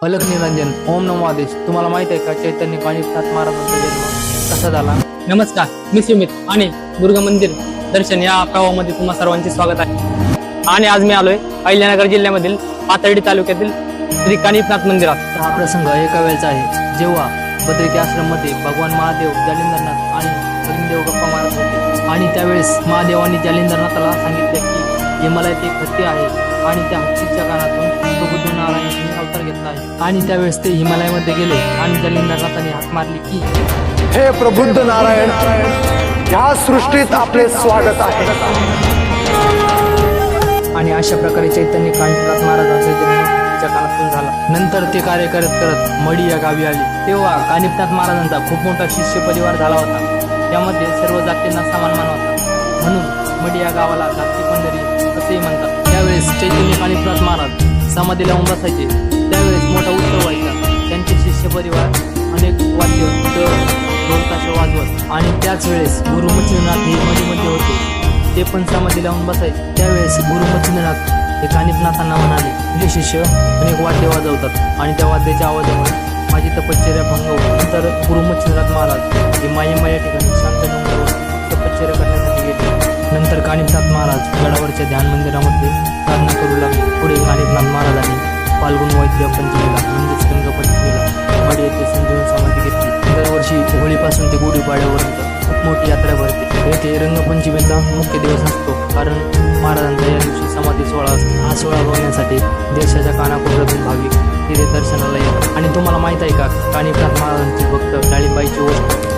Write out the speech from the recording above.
अलख निरंजन ओम नमो आदेश. तुम्हाला माहित आहे का चैतन्य कानिफनाथ महाराजांचा जन्म कसा झाला? नमस्कार, मी सुमित आणि दुर्गा मंदिर दर्शन या प्रवाहामध्ये तुम्हा सर्वांचे स्वागत आहे. आणि आज मी आलोय अहिल्यानगर जिल्ह्यामधील पाथर्डी तालुक्यातील श्री कानिफनाथ मंदिरात. हा प्रसंग एका वेळचा आहे जेव्हा बद्रिकी आश्रम मध्ये भगवान महादेव जालिंदरनाथ आणि अग्निदेव गप्पा मारत होते. आणि त्यावेळेस महादेवांनी जालिंदरनाथाला सांगितले की हिमालयात एक हत्ती आहे आणि त्या हत्तीच्या कानातून प्रबुद्ध नारायणाने अवतार घेतला आहे. आणि त्यावेळेस ते हिमालयामध्ये गेले आणि जालिंदरनाथाने हाक मारली की हे प्रबुद्ध नारायण, या सृष्टीत आपले स्वागत आहे. आणि अशा प्रकारे चैतन्य कानिफनाथ महाराजांचा जन्म हत्तीच्या कानातून झाला. नंतर ते कार्य करत करत मडी या गावी आले. तेव्हा कानिफनाथ महाराजांचा खूप मोठा शिष्य परिवार झाला होता. त्यामध्ये सर्व जातींना समान मान होता, म्हणून मडी या गावाला जाती पंढरी असेही म्हणतात. त्यावेळेस चैतन्य कानिफनाथ महाराज समाधी लावून बसायचे. त्यावेळेस मोठा उत्सव व्हायचा. त्यांचे शिष्य परिवार अनेक वाद्य ढोलताशे वाजवत आणि त्याच वेळेस गुरु मच्छिंद्रनाथ हे मडीमध्ये होते. ते पण समाधी लावून बसायचे. त्यावेळेस गुरु मच्छिंद्रनाथ हे कानिफनाथांना म्हणाले, तुझे शिष्य अनेक वाद्य वाजवतात आणि त्या वाद्याच्या आवाजामुळे माझी तपश्चर्या भंग होते. नंतर गुरु मच्छिंद्रनाथ महाराज हे माहीमा या ठिकाणी शांत डोंगरावर तपश्चर्या करण्यासाठी गेले. नंतर कानिफनाथ महाराज गडावरच्या ध्यान मंदिरामध्ये प्रार्थना करू लागले. पुढे कानिफनाथ महाराजांनी फाल्गुन वैद्य पंचमीला म्हणजेच रंगपंचमीला मडी येथे संजीवन समाधी घेतली. दरवर्षी होळीपासून ते गुढीपाड्यापर्यंत खूप मोठी यात्रा भरते. येथे रंगपंचमीचा मुख्य दिवस असतो, कारण महाराजांचा या दिवशी समाधी सोहळा असतो. हा सोहळा बघण्यासाठी देशाच्या कानाकोपऱ्यातून भाविक तिथे दर्शनाला येतात. आणि तुम्हाला माहित आहे का, कानिफनाथ महाराजांची भक्त डाळिंबाईची गोष्ट